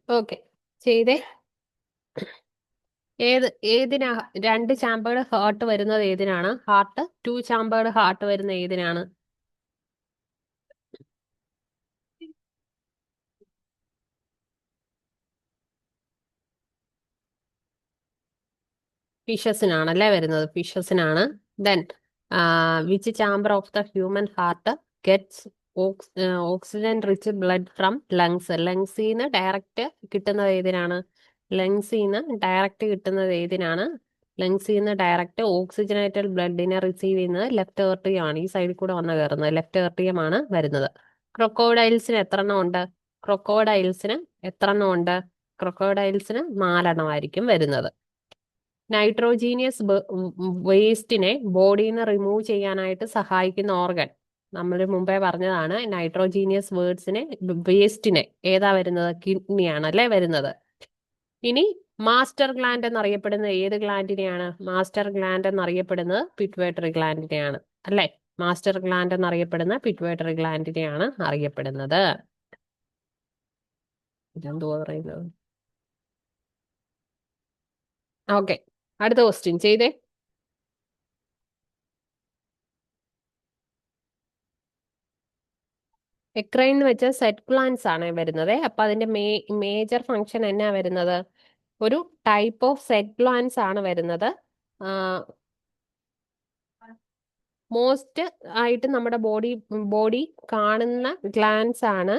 Okay, ചെയ്തേ. ഏതിനാ രണ്ട് chambered heart വരുന്നത്? ഏതിനാണ് ഹാർട്ട്? ടു ചാമ്പേർഡ് ഹാർട്ട് വരുന്ന ഏതിനാണ്? ഫിഷസിനാണല്ലേ വരുന്നത്? ഫിഷസിനാണ്. Then which chamber of the human heart gets oxygen rich blood from lungs? ലങ്സിൽ നിന്ന് ഡയറക്റ്റ് കിട്ടുന്നത് ഏതിനാണ്? ലങ്സിൽ നിന്ന് ഡയറക്റ്റ് കിട്ടുന്നത് ഏതിനാണ്? ലങ്സിൽ നിന്ന് ഡയറക്റ്റ് ഓക്സിജനേറ്റഡ് ബ്ലഡിനെ റിസീവ് ചെയ്യുന്നത് ലെഫ്റ്റ് ഏർട്ടിയം ആണ്. ഈ സൈഡിൽ കൂടെ വന്ന് കയറുന്നത് ലെഫ്റ്റ് ഏർട്ടിയം ആണ് വരുന്നത്. ക്രൊക്കോഡൈൽസിന് എത്ര എണ്ണം ഉണ്ട്? ക്രൊക്കോഡൈൽസിന് എത്ര എണ്ണം ഉണ്ട്? ക്രൊക്കോഡൈൽസിന് 4 എണ്ണമായിരിക്കും വരുന്നത്. നൈട്രോജീനിയസ് വേസ്റ്റിനെ ബോഡിയിൽ നിന്ന് റിമൂവ് ചെയ്യാനായിട്ട് സഹായിക്കുന്ന ഓർഗൻ, നമ്മൾ മുമ്പേ പറഞ്ഞതാണ്. നൈട്രോജീനിയസ് വേസ്റ്റിനെ ഏതാ വരുന്നത്? കിഡ്നിയാണ് അല്ലേ വരുന്നത്. ഇനി മാസ്റ്റർ ഗ്ലാൻഡ് എന്നറിയപ്പെടുന്ന ഏത് ഗ്ലാൻഡിനെയാണ്? മാസ്റ്റർ ഗ്ലാൻഡ് എന്നറിയപ്പെടുന്നത് പിറ്റ്യൂട്ടറി ഗ്ലാൻഡിനെയാണ് അല്ലേ. മാസ്റ്റർ ഗ്ലാൻഡ് എന്നറിയപ്പെടുന്ന പിറ്റ്യൂട്ടറി ഗ്ലാൻഡിനെയാണ് അറിയപ്പെടുന്നത്. ഇതെന്തുവാ പറയുന്നത്? ഓക്കെ, അടുത്ത ക്വസ്റ്റ്യൻ ചെയ്തേ. എക്രൈൻ എന്ന് വെച്ചാൽ സെറ്റ് ഗ്ലാൻസ് ആണ് വരുന്നത്. അപ്പൊ അതിന്റെ മേജർ ഫങ്ഷൻ എന്നാ വരുന്നത്? ഒരു ടൈപ്പ് ഓഫ് സെറ്റ് ഗ്ലാൻസ് ആണ് വരുന്നത്. മോസ്റ്റ് ആയിട്ട് നമ്മുടെ ബോഡി കാണുന്ന ഗ്ലാൻസ് ആണ്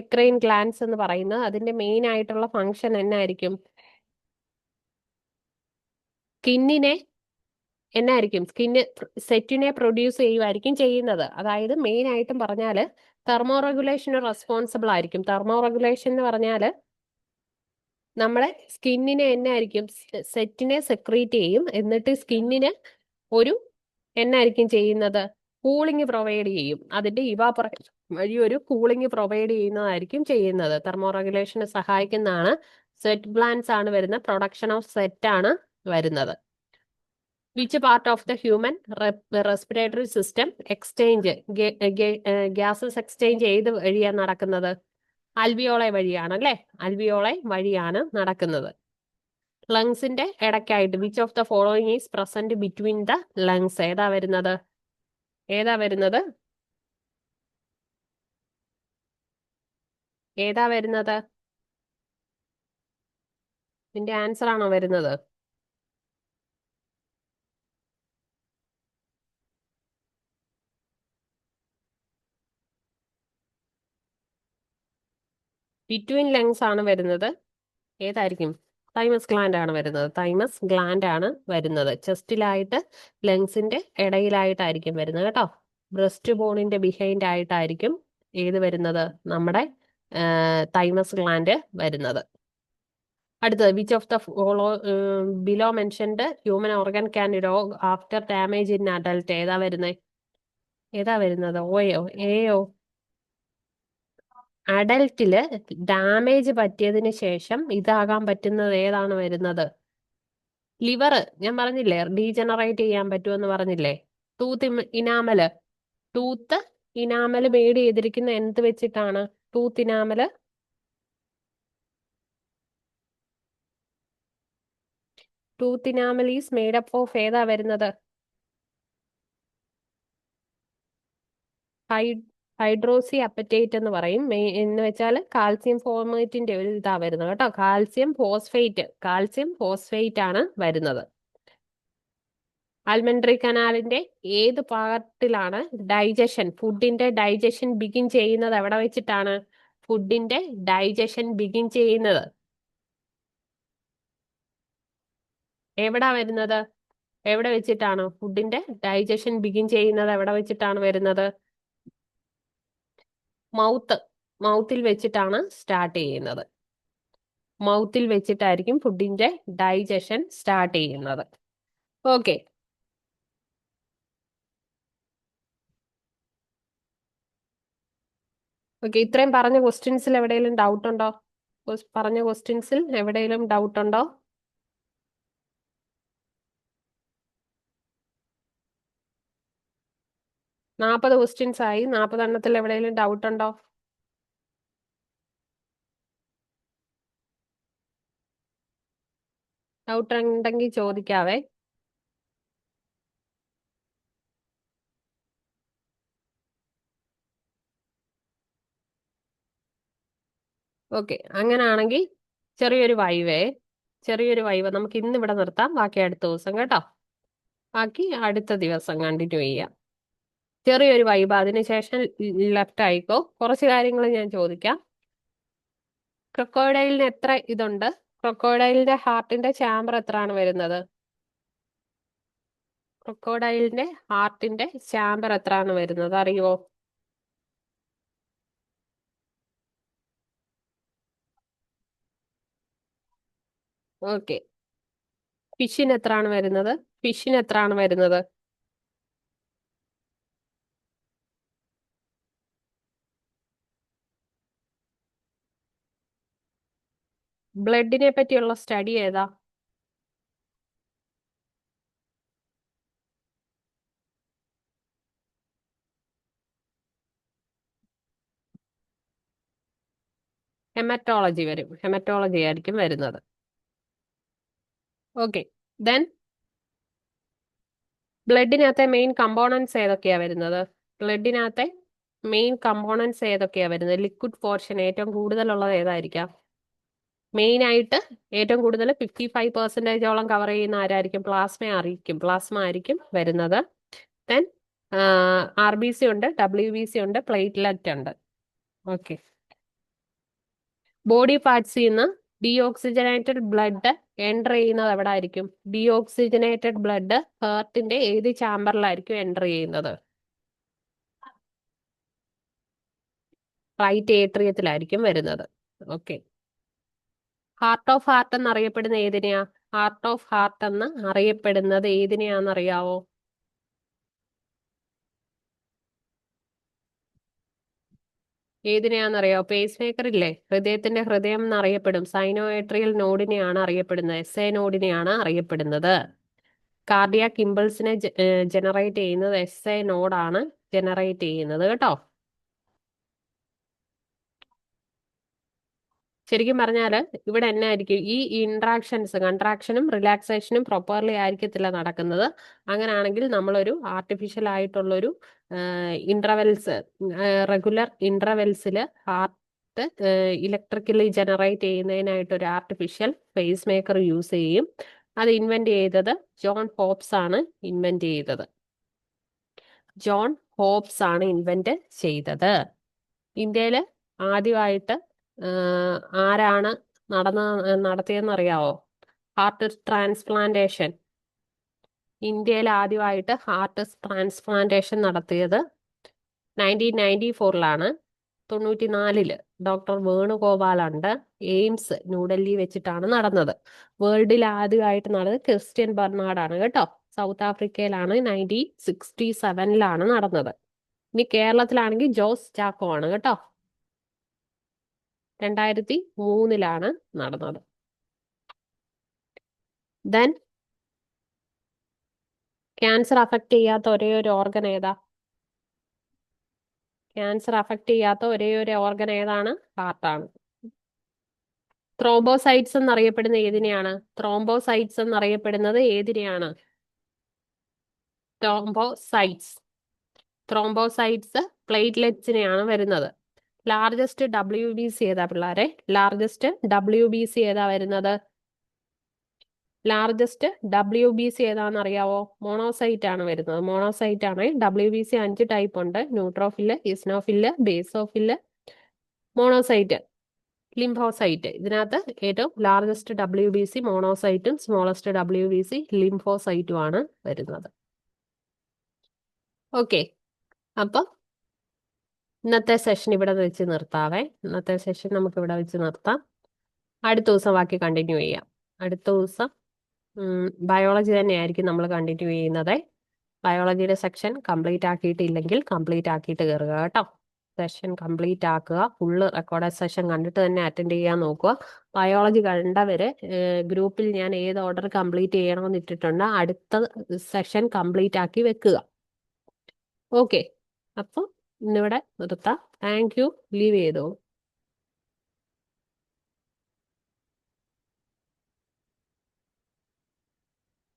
എക്രൈൻ ഗ്ലാൻസ് എന്ന് പറയുന്നത്. അതിന്റെ മെയിൻ ആയിട്ടുള്ള ഫങ്ഷൻ എന്നായിരിക്കും? സ്കിന്നിനെ എന്നായിരിക്കും? സെറ്റിനെ പ്രൊഡ്യൂസ് ചെയ്യുമായിരിക്കും ചെയ്യുന്നത്. അതായത് മെയിൻ ആയിട്ടും പറഞ്ഞാൽ തെർമോ റെഗുലേഷന് റെസ്പോൺസിബിൾ ആയിരിക്കും. തെർമോ റെഗുലേഷൻ എന്ന് പറഞ്ഞാൽ നമ്മളെ സ്കിന്നിനെ എന്നായിരിക്കും? സെറ്റിനെ സെക്രീറ്റ് ചെയ്യും. എന്നിട്ട് സ്കിന്നിന് ഒരു എന്നായിരിക്കും ചെയ്യുന്നത്? കൂളിംഗ് പ്രൊവൈഡ് ചെയ്യും. അതിന്റെ ഇവാപറേഷൻ വഴി ഒരു കൂളിംഗ് പ്രൊവൈഡ് ചെയ്യുന്നതായിരിക്കും ചെയ്യുന്നത്. തെർമോ റെഗുലേഷന് സഹായിക്കുന്നതാണ്. സെറ്റ് ഗ്ലാൻസ് ആണ് വരുന്നത്. പ്രൊഡക്ഷൻ ഓഫ് സെറ്റ് ആണ് വരുന്നത്. Which part of the human respiratory system exchange gases exchange ഏത് വഴിയാണ് നടക്കുന്നത്? അൽവിയോളെ വഴിയാണ് അല്ലേ. അൽവിയോളെ വഴിയാണ് നടക്കുന്നത്. ലങ്സിന്റെ ഇടയ്ക്കായിട്ട് which of the following is present between the lungs? ഏതാ വരുന്നത്? ഏതാ വരുന്നത്? ഏതാ വരുന്നത്? ഇതിന്റെ ആൻസർ ആണോ വരുന്നത്? ബിറ്റ്വീൻ ലങ്സ് ആണ് വരുന്നത്. ഏതായിരിക്കും? തൈമസ് ഗ്ലാൻഡ് ആണ് വരുന്നത്. തൈമസ് ഗ്ലാൻഡ് ആണ് വരുന്നത്. ചെസ്റ്റിലായിട്ട് ലങ്സിന്റെ ഇടയിലായിട്ടായിരിക്കും വരുന്നത് കേട്ടോ. ബ്രസ്റ്റ് ബോണിന്റെ ബിഹൈൻഡ് ആയിട്ടായിരിക്കും ഏത് വരുന്നത്? നമ്മുടെ തൈമസ് ഗ്ലാൻഡ് വരുന്നത്. അടുത്തത് which of the follow below mentioned human organ can regrow after damage in adult? ഏതാ വരുന്നത്? ഏതാ വരുന്നത്? ഓയോ എയോ? അഡൽട്ടില് ഡാമേജ് പറ്റിയതിന് ശേഷം ഇതാകാൻ പറ്റുന്നത് ഏതാണ് വരുന്നത്? ലിവർ. ഞാൻ പറഞ്ഞില്ലേ ഡീജനറേറ്റ് ചെയ്യാൻ പറ്റുമെന്ന് പറഞ്ഞില്ലേ. Tooth enamel. Tooth enamel made ചെയ്തിരിക്കുന്ന എന്ത് വെച്ചിട്ടാണ്? Tooth enamel is made up of ഏതാ വരുന്നത്? ഹൈഡ്രോസി അപ്പറ്റേറ്റ് എന്ന് പറയും. എന്ന് വെച്ചാൽ കാൽസ്യം ഫോർമേറ്റിന്റെ ഒരു ഇതാ വരുന്നത് കേട്ടോ. കാൽസ്യം ഫോസ്ഫേറ്റ് ആണ് വരുന്നത്. ആൽമൻട്രി കനാലിന്റെ ഏത് പാർട്ടിലാണ് ഫുഡിന്റെ ഡൈജഷൻ ബിഗിൻ ചെയ്യുന്നത്? എവിടെ വെച്ചിട്ടാണ് ഫുഡിന്റെ ഡൈജഷൻ ബിഗിൻ ചെയ്യുന്നത്? എവിടാ വരുന്നത്? എവിടെ വെച്ചിട്ടാണ് ഫുഡിന്റെ ഡൈജഷൻ ബിഗിൻ ചെയ്യുന്നത്? എവിടെ വെച്ചിട്ടാണ് വരുന്നത്? മൗത്തിൽ വെച്ചിട്ടാണ് സ്റ്റാർട്ട് ചെയ്യുന്നത്. മൗത്തിൽ വെച്ചിട്ടായിരിക്കും ഫുഡിന്റെ ഡൈജഷൻ സ്റ്റാർട്ട് ചെയ്യുന്നത്. ഓക്കെ. ഓക്കെ, ഇത്രയും പറഞ്ഞ ക്വസ്റ്റ്യൻസിൽ എവിടെയെങ്കിലും ഡൗട്ട് ഉണ്ടോ? പറഞ്ഞ ക്വസ്റ്റ്യൻസിൽ എവിടെയെങ്കിലും ഡൗട്ട് ഉണ്ടോ? 40 ക്വസ്റ്റ്യൻസ് ആയി. 40 എണ്ണത്തിൽ എവിടെയെങ്കിലും ഡൗട്ട് ഉണ്ടോ? ഡൗട്ട് ഉണ്ടെങ്കിൽ ചോദിക്കാവേ. ഓക്കെ, അങ്ങനാണെങ്കിൽ ചെറിയൊരു വൈവ നമുക്ക് ഇന്ന് ഇവിടെ നിർത്താം. ബാക്കി അടുത്ത ദിവസം കേട്ടോ. ബാക്കി അടുത്ത ദിവസം കണ്ടിന്യൂ ചെയ്യാം. ചെറിയൊരു വൈബ, അതിനുശേഷം ലെഫ്റ്റ് ആയിക്കോ. കുറച്ച് കാര്യങ്ങൾ ഞാൻ ചോദിക്കാം. ക്രൊക്കോഡൈലിന് എത്ര ഇതുണ്ട്? ക്രൊക്കോഡൈലിന്റെ ഹാർട്ടിന്റെ ചാമ്പർ എത്രയാണ് വരുന്നത്? ക്രൊക്കോഡൈലിന്റെ ഹാർട്ടിന്റെ ചാമ്പർ എത്രയാണ് വരുന്നത്, അറിയുമോ? ഓക്കെ. ഫിഷിന് എത്രയാണ് വരുന്നത്? ഫിഷിന് എത്രയാണ് വരുന്നത്? ബ്ലഡിനെ പറ്റിയുള്ള സ്റ്റഡി ഏതാ? ഹെമറ്റോളജി വരും. ഹെമറ്റോളജി ആയിരിക്കും വരുന്നത്. ഓക്കെ. ദെൻ ബ്ലഡിനകത്തെ മെയിൻ കമ്പോണൻസ് ഏതൊക്കെയാ വരുന്നത്? ബ്ലഡിനകത്തെ മെയിൻ കമ്പോണൻസ് ഏതൊക്കെയാ വരുന്നത്? ലിക്വിഡ് പോർഷൻ ഏറ്റവും കൂടുതലുള്ളത് ഏതായിരിക്കാം? മെയിൻ ആയിട്ട് ഏറ്റവും കൂടുതൽ 55% കവർ ചെയ്യുന്ന ആരായിരിക്കും? പ്ലാസ്മ ആയിരിക്കും വരുന്നത്. ദെൻ RBC ഉണ്ട്, WBC ഉണ്ട്, പ്ലേറ്റ്ലെറ്റ് ഉണ്ട്. ഓക്കെ. ബോഡി പാർട്സിൽ നിന്ന് ഡീഓക്സിജനേറ്റഡ് ബ്ലഡ് എൻ്റർ ചെയ്യുന്നത് എവിടെ ആയിരിക്കും? ഡീഓക്സിജനേറ്റഡ് ബ്ലഡ് ഹാർട്ടിന്റെ ഏത് ചാമ്പറിലായിരിക്കും എൻ്റർ ചെയ്യുന്നത്? റൈറ്റ് ഏട്രിയത്തിലായിരിക്കും വരുന്നത്. ഓക്കെ. ഹാർട്ട് ഓഫ് ഹാർട്ട് എന്ന് അറിയപ്പെടുന്ന ഏതിനെയാ? ഹാർട്ട് ഓഫ് ഹാർട്ട് എന്ന് അറിയപ്പെടുന്നത് ഏതിനെയാണെന്നറിയാവോ? ഏതിനെയാണെന്നറിയാവോ? പേസ് മേക്കർ ഇല്ലേ, ഹൃദയത്തിന്റെ ഹൃദയം എന്നറിയപ്പെടും. സൈനോഏട്രിയൽ നോഡിനെയാണ് അറിയപ്പെടുന്നത്. നോഡിനെയാണ് അറിയപ്പെടുന്നത്. കാർഡിയാക് ഇമ്പൾസിനെ ജനറേറ്റ് ചെയ്യുന്നത് നോഡാണ് ജനറേറ്റ് ചെയ്യുന്നത് കേട്ടോ. ശരിക്കും പറഞ്ഞാൽ ഇവിടെ എന്നാ ആയിരിക്കും, ഈ ഇൻട്രാക്ഷൻസ്, കൺട്രാക്ഷനും റിലാക്സേഷനും പ്രോപ്പർലി ആയിരിക്കത്തില്ല നടക്കുന്നത്. അങ്ങനെയാണെങ്കിൽ നമ്മളൊരു ആർട്ടിഫിഷ്യൽ ആയിട്ടുള്ളൊരു ഇൻട്രവെൽസ്, റെഗുലർ ഇൻട്രവെൽസിൽ ഹാർട്ട് ഇലക്ട്രിക്കലി ജനറേറ്റ് ചെയ്യുന്നതിനായിട്ട് ഒരു ആർട്ടിഫിഷ്യൽ പേസ് മേക്കർ യൂസ് ചെയ്യും. അത് ഇൻവെന്റ് ചെയ്തത് ജോൺ ഹോപ്സ് ആണ് ഇൻവെന്റ് ചെയ്തത്. ജോൺ ഹോപ്സ് ആണ് ഇൻവെന്റ് ചെയ്തത്. ഇന്ത്യയിൽ ആദ്യമായിട്ട് ആരാണ് നടത്തിയതെന്ന് അറിയാവോ? Heart transplantation. ഇന്ത്യയിൽ ആദ്യമായിട്ട് ഹാർട്ട് ട്രാൻസ്പ്ലാന്റേഷൻ നടത്തിയത് 1994 94 ഡോക്ടർ വേണുഗോപാലുണ്ട്. എയിംസ് ന്യൂഡൽഹി വെച്ചിട്ടാണ് നടന്നത്. വേൾഡിൽ ആദ്യമായിട്ട് നടന്നത് ക്രിസ്ത്യൻ ബർണാർഡാണ് കേട്ടോ. സൗത്ത് ആഫ്രിക്കയിലാണ് 1967 നടന്നത്. ഇനി കേരളത്തിലാണെങ്കിൽ ജോസ് ചാക്കോ ആണ് കേട്ടോ. 2003 നടന്നത്. ദെൻ ക്യാൻസർ അഫക്റ്റ് ചെയ്യാത്ത ഒരേ ഒരു ഓർഗൻ ഏതാ? ക്യാൻസർ അഫക്റ്റ് ചെയ്യാത്ത ഒരേ ഒരു ഓർഗൻ ഏതാണ്? ഹാർട്ടാണ്. ത്രോംബോസൈറ്റ്സ് എന്നറിയപ്പെടുന്ന ഏതിനെയാണ്? ത്രോംബോസൈറ്റ്സ് എന്നറിയപ്പെടുന്നത് ഏതിനെയാണ്? ത്രോംബോസൈറ്റ്സ് പ്ലേറ്റ്ലെറ്റ്സിനെയാണ് വരുന്നത്. ലാർജസ്റ്റ് WBC ഏതാ പിള്ളേരെ? ലാർജസ്റ്റ് WBC ഏതാ വരുന്നത്? ലാർജസ്റ്റ് WBC ഏതാണെന്ന് അറിയാവോ? മോണോസൈറ്റ് ആണ് വരുന്നത്. മോണോസൈറ്റ് ആണ്. WBC 5 ടൈപ്പ് ഉണ്ട്. Neutrophil, ഇസ്നോഫില്, basophil, monocyte, lymphocyte. ഇതിനകത്ത് ഏറ്റവും ലാർജസ്റ്റ് WBC മോണോസൈറ്റും സ്മോളസ്റ്റ് WBC ലിംഫോസൈറ്റും ആണ് വരുന്നത്. ഓക്കെ. അപ്പം ഇന്നത്തെ സെഷൻ ഇവിടെ വെച്ച് നിർത്താവേ. ഇന്നത്തെ സെഷൻ നമുക്ക് ഇവിടെ വെച്ച് നിർത്താം. അടുത്ത ദിവസം ബാക്കി കണ്ടിന്യൂ ചെയ്യാം. അടുത്ത ദിവസം ബയോളജി തന്നെയായിരിക്കും നമ്മൾ കണ്ടിന്യൂ ചെയ്യുന്നത്. ബയോളജിയുടെ സെക്ഷൻ കംപ്ലീറ്റ് ആക്കിയിട്ടില്ലെങ്കിൽ കംപ്ലീറ്റ് ആക്കിയിട്ട് കയറുക കേട്ടോ. സെഷൻ കംപ്ലീറ്റ് ആക്കുക. ഫുള്ള് റെക്കോർഡഡ് സെഷൻ കണ്ടിട്ട് തന്നെ അറ്റൻഡ് ചെയ്യാൻ നോക്കുക. ബയോളജി കണ്ടവര് ഗ്രൂപ്പിൽ ഞാൻ ഏത് ഓർഡർ കംപ്ലീറ്റ് ചെയ്യണമെന്ന് ഇട്ടിട്ടുണ്ട്. അടുത്ത സെഷൻ കംപ്ലീറ്റ് ആക്കി വെക്കുക. ഓക്കെ, അപ്പം ഇന്നിവിടെ നിർത്താം. Thank you. ലീവ് ചെയ്തോ.